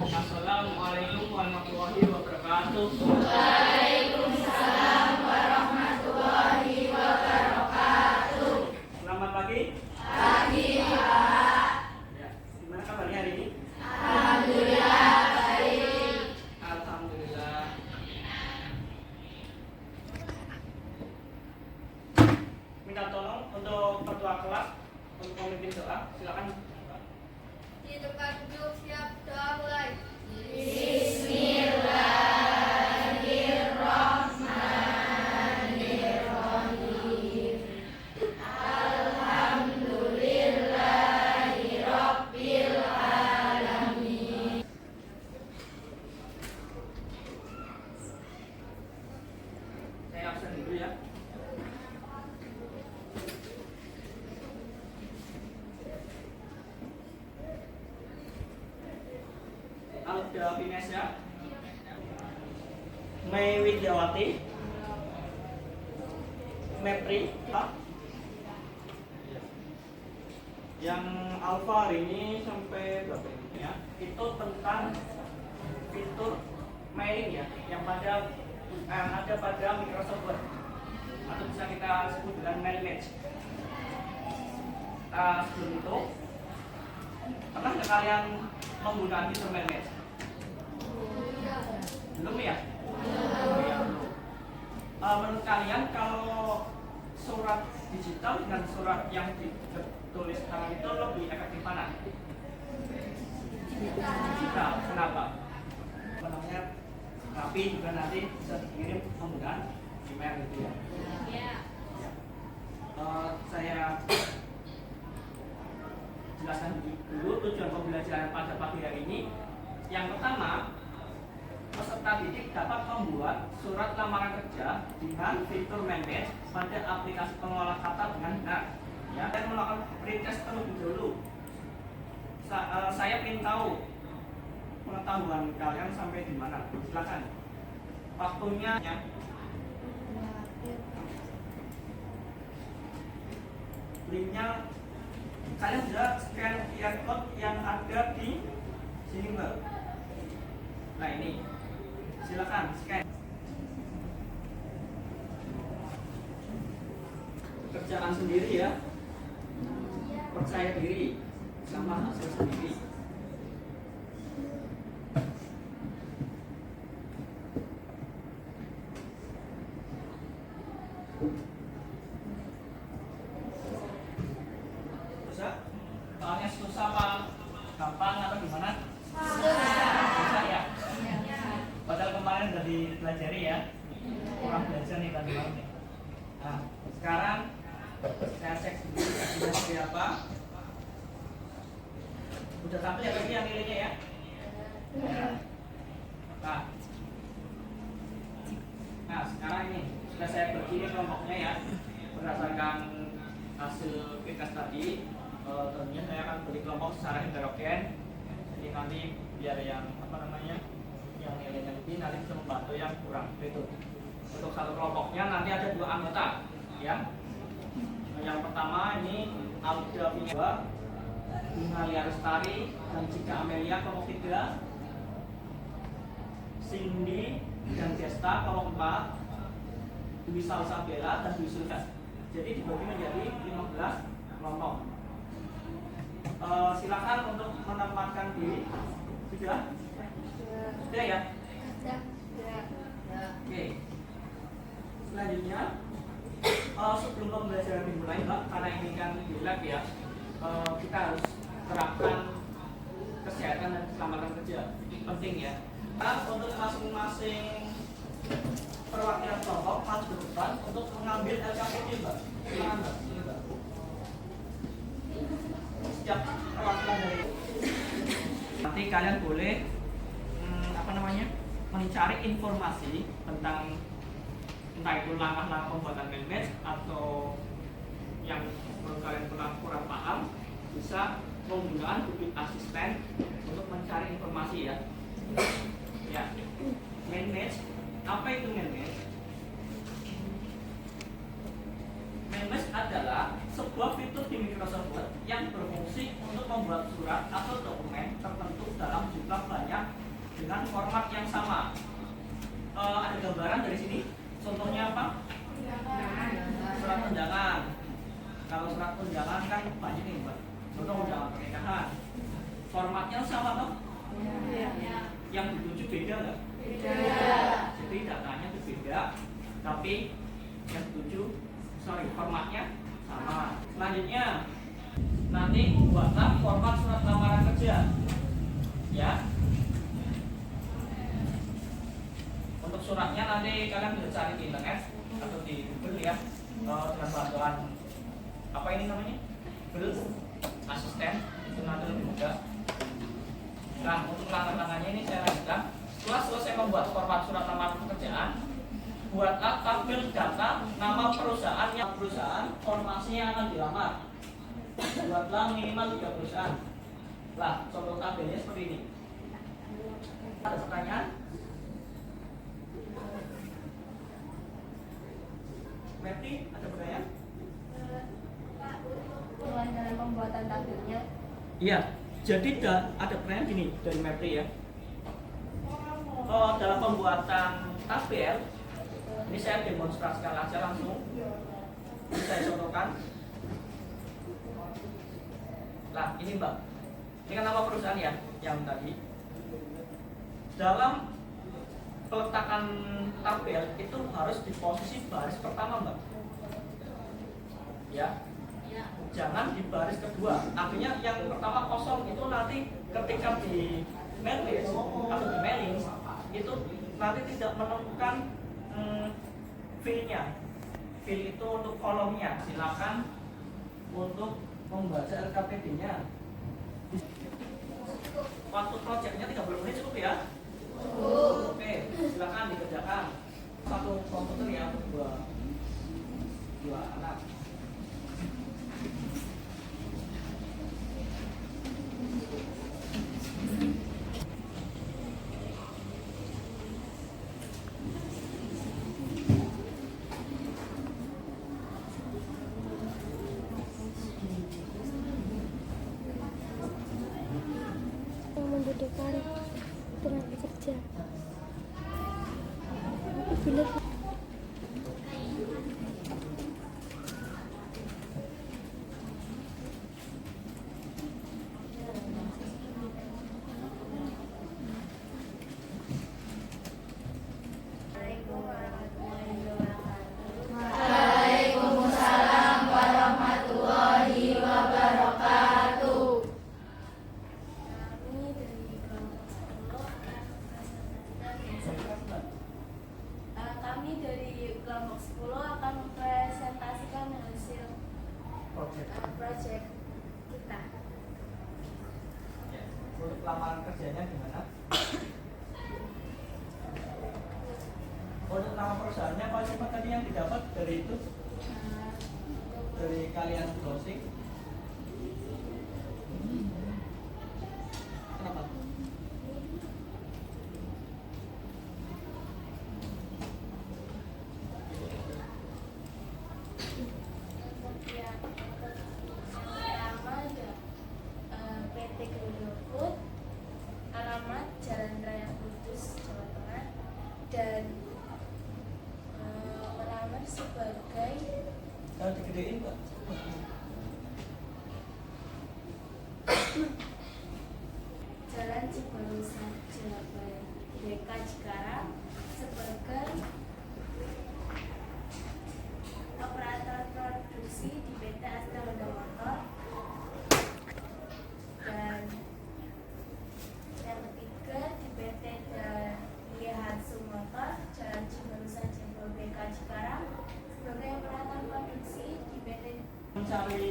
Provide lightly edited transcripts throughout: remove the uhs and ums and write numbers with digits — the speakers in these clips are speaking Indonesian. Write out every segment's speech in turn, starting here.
Assalamualaikum warahmatullahi wabarakatuh. Waalaikumsalam warahmatullahi wabarakatuh. Selamat pagi. Pagi, Pak. Ya, gimana kabarnya hari ini? Alhamdulillah baik. Alhamdulillah. Minta tolong untuk ketua kelas untuk memimpin doa. Silakan. Di tempat duduk siap, doa mulai. Bismillahirrahmanirrahim. Alhamdulillahirabbil alamin. Saya absen dulu ya. Alda Vinesya, Mei Widyawati, Mepri, yang alfa hari ini sampai berapa ini ya? Itu tentang fitur mailing ya, yang ada pada Microsoft Word atau bisa kita sebut dengan mail match. Sebelum itu, pernah nggak kalian menggunakan fitur mail match? Belum ya? Ya, belum. Menurut kalian kalau surat digital dengan surat yang ditulis sekarang itu lebih efektif mana? Digital. Kenapa? Namanya rapi juga nanti bisa dikirim menggunakan email gitu ya. Saya jelaskan dulu tujuan pembelajaran pada pagi hari ini. Yang pertama, peserta didik dapat membuat surat lamaran kerja dengan fitur manage pada aplikasi pengolah kata dengan benar. Ya, dan melakukan pretest terlebih dahulu. Saya ingin tahu pengetahuan kalian sampai di mana. Silakan. Waktunya ya. Linknya kalian bisa scan QR code yang ada di sini Mbak. Nah ini, silakan scan. Kerjaan sendiri ya, percaya diri sama hasil sendiri. Bisa? Soalnya susah apa? Gampang atau gimana? Susah ya? Padahal kemarin udah dipelajari ya. Kurang belajar nih tadi malam nih. Nah, sekarang saya cek dulu hasilnya seperti apa. Udah sampai ya tadi yang nilainya ya? Nah, sekarang ini sudah saya bagi kelompoknya ya. Berdasarkan hasil pretest tadi, tentunya saya akan beri kelompok secara heterogen. Jadi nanti biar yang yang nilainya lebih nanti bisa membantu yang kurang. Itu untuk satu kelompoknya nanti ada 2 anggota ya. Yang pertama ini Alda Vinesya, Bunga Lia Lestari, dan Cika Amelia kelompok 3, Cindy dan Desta kelompok 4, Dwi Salsabella dan Dwi Sulkas. Jadi dibagi menjadi 15 kelompok. Silakan untuk menempatkan diri. Sudah? Sudah ya? Oke. Selanjutnya, sebelum pembelajaran dimulai, Mbak, karena ini kan di lab ya, kita harus terapkan kesehatan dan keselamatan kerja. Penting ya. Untuk masing-masing perwakilan kelompok maju ke depan untuk mengambil LKPD, Mbak. Silakan, Mbak. Ini, Mbak. Setiap perwakilan dari nanti kalian boleh mencari informasi tentang entah itu langkah-langkah pembuatan mailmatch atau yang menurut kalian kurang paham, bisa menggunakan Google Assistant untuk mencari informasi ya. Ya, mailmatch. Apa itu mailmatch? Mailmatch adalah sebuah fitur di Microsoft Word yang berfungsi untuk membuat surat atau dokumen tertentu dalam jumlah banyak dengan format yang sama. Ada gambaran dari sini. Contohnya apa? Surat undangan. Kalau surat undangan kan banyak nih, Mbak. Contoh undangan pernikahan. Formatnya sama toh? Yang dituju beda nggak? Jadi datanya berbeda, tapi yang dituju, formatnya sama. Selanjutnya, nanti buatlah format surat lamaran kerja, ya. Untuk suratnya nanti kalian bisa cari di internet atau di Google ya, dengan bantuan apa ini namanya? Google Asisten, itu nanti lebih mudah. Nah, untuk langkah-langkahnya ini saya lanjutkan. Setelah selesai membuat format surat lamaran pekerjaan, buatlah tabel data nama perusahaan formasi yang akan dilamar. Buatlah minimal 3 perusahaan. Lah, contoh tabelnya seperti ini. Ada pertanyaan? Mepri, ada pertanyaan? Dalam pembuatan tabelnya. Iya, jadi ada pertanyaan gini dari Mepri ya. Dalam pembuatan tabel, ini saya demonstrasikan aja langsung. Ini saya contohkan. Lah, ini Mbak. Ini kan nama perusahaan ya, yang tadi. Dalam peletakan tabel itu harus di posisi baris pertama, Mbak. Ya. Jangan di baris kedua. Artinya yang pertama kosong itu nanti ketika di mail atau di mailing itu nanti tidak menemukan file-nya. File itu untuk kolomnya. Silakan untuk membaca RKPD-nya. Waktu proyeknya 30 menit cukup ya? Oke, silakan dikerjakan. Satu komputer ya untuk dua anak. Membutuhkan tenaga kerja. Bila Waalaikumsalam warahmatullahi wabarakatuh. Kami dari kelompok 10 akan mempresentasikan hasil proyek kita. Ya. Untuk lamaran kerjanya gimana? Untuk nama perusahaannya apa coba tadi yang didapat dari itu? Dari kalian browsing? Kenapa? Yang pertama ada PT Garuda, alamat Jalan Raya Kudus, Jawa Tengah, dan melamar sebagai Kalau digedein Mbak? Jalan Cibarusah, Surabaya, BK Cikarang sebagai operator produksi di PT Asta Roda Motor, dan yang ketiga di PT Daihatsu Motor, Jalan Cibarusah, Jembol, BK Cikarang sebagai operator produksi di PT. Mencari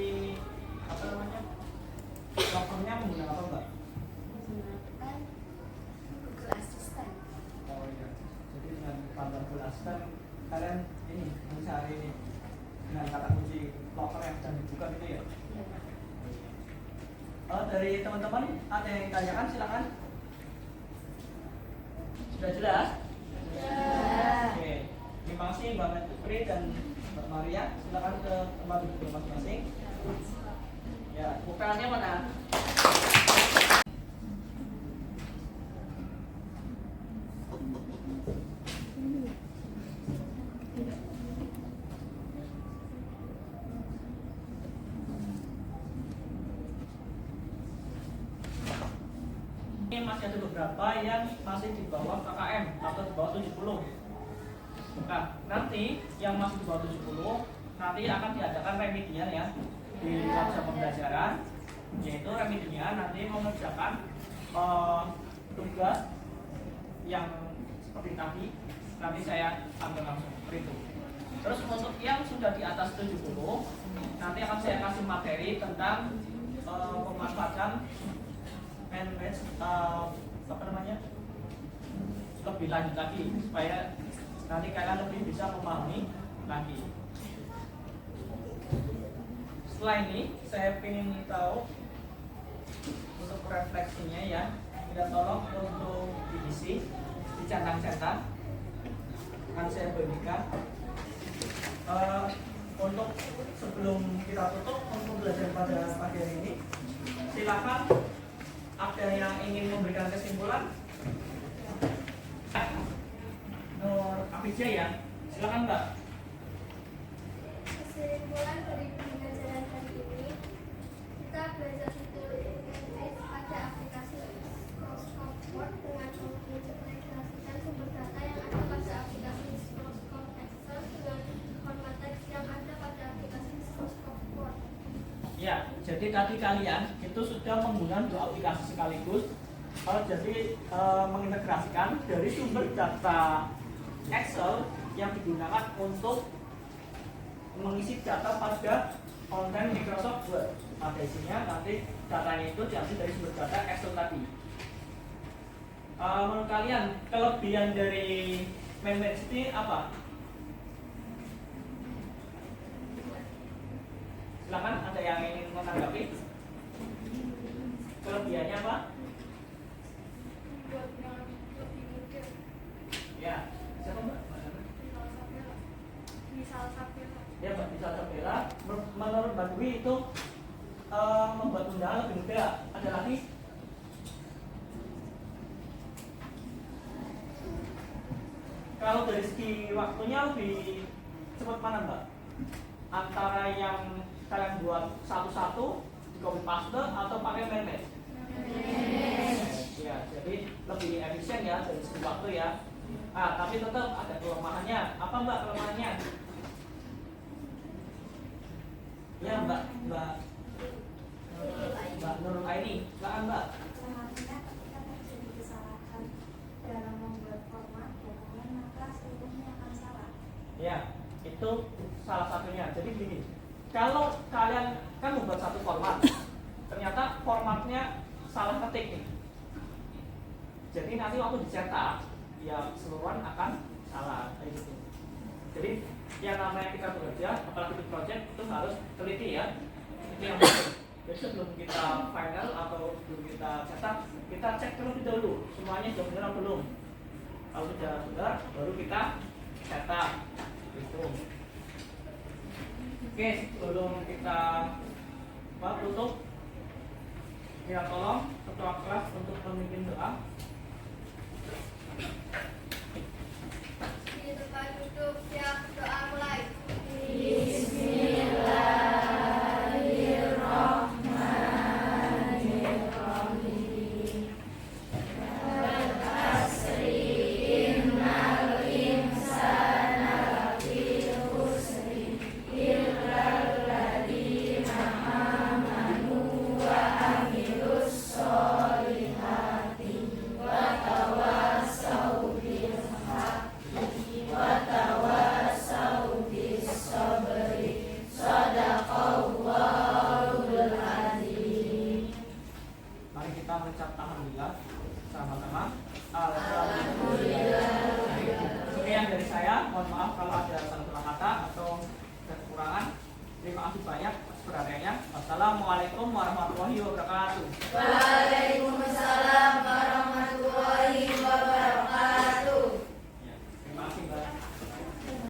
apa namanya? Lapornya menggunakan apa Mbak? Menggunakan Google Assistant. Oh iya. Jadi dengan tambahan Google Assistant kalian ini mencari ini dengan kata kunci loker yang sedang dibuka gitu ya? Dari teman-teman ada yang tanyakan silakan. Sudah jelas? Oke. Terima kasih Mbak Mepri dan Mbak Maria. Silakan ke tempat duduk masing-masing. Ya, bukannya mana? Ini masih ada beberapa yang masih di bawah KKM atau di bawah 70. Nah, nanti yang masih di bawah 70 nanti akan diadakan remedian ya di dalam jam pembelajaran, yaitu remedian nanti mengerjakan tugas yang seperti tadi nanti saya ambil langsung seperti itu. Terus untuk yang sudah di atas 70 nanti akan saya kasih materi tentang pemanfaatan manage lebih lanjut lagi supaya nanti kalian lebih bisa memahami lagi. Setelah ini saya ingin tahu untuk refleksinya ya, kita tolong untuk diisi, dicentang-centang, akan saya bagikan. Untuk sebelum kita tutup untuk belajar pada pagi hari ini, silakan ada yang ingin memberikan kesimpulan. Nur Afija ya, silakan Mbak. Kesimpulan dari pembelajaran hari ini, kita belajar fitur interface pada aplikasi Microsoft Word dengan mengintegrasikan sumber data yang ada pada aplikasi Microsoft Excel dengan format teks yang ada pada aplikasi Microsoft Word. Ya, jadi tadi kalian itu sudah menggunakan dua aplikasi sekaligus. Jadi mengintegrasikan dari sumber data Excel yang digunakan untuk mengisi data pada konten Microsoft Word. Pada isinya nanti datanya itu diambil dari sumber data Excel tadi. Menurut kalian kelebihan dari Manage ini apa? Silakan, ada yang ingin menanggapi? Kelebihannya apa? Ya, siapa Mbak? Misal Sabila. Ya Mbak, bisa Sabila. Menurut Mbak Dwi itu membuat undangan lebih mudah. Ada lagi? Kalau dari segi waktunya lebih cepat mana Mbak? Antara yang kalian buat satu-satu di copy paste atau pakai manage? Ya, jadi lebih efisien ya dari segi waktu ya. Tapi tetap ada kelemahannya. Apa Mbak kelemahannya? Ya Mbak Nurul Aini, silakan Mbak. Kelemahannya ketika terjadi kesalahan dalam membuat format dokumen, maka seluruhnya akan salah. Ya, itu salah satunya. Jadi gini, kalau kalian kan membuat satu format, ternyata formatnya salah ketik nih. Jadi nanti waktu dicetak, ya keseluruhan akan salah kayak gitu. Jadi yang namanya kita bekerja, apalagi di project itu harus teliti ya. Itu yang penting. Jadi sebelum kita final atau sebelum kita cetak, kita cek terlebih dahulu semuanya sudah benar atau belum. Kalau sudah benar, baru kita cetak. Gitu. Oke, sebelum kita tutup, kita tolong ketua kelas untuk memimpin doa. Di tempat duduk, siap, doa mulai. Mari kita mengucap alhamdulillah sama-sama. Alhamdulillah. Sekian dari saya. Mohon maaf kalau ada salah kata atau kekurangan. Terima kasih banyak atas perhatiannya. Wassalamualaikum warahmatullahi wabarakatuh. Waalaikumsalam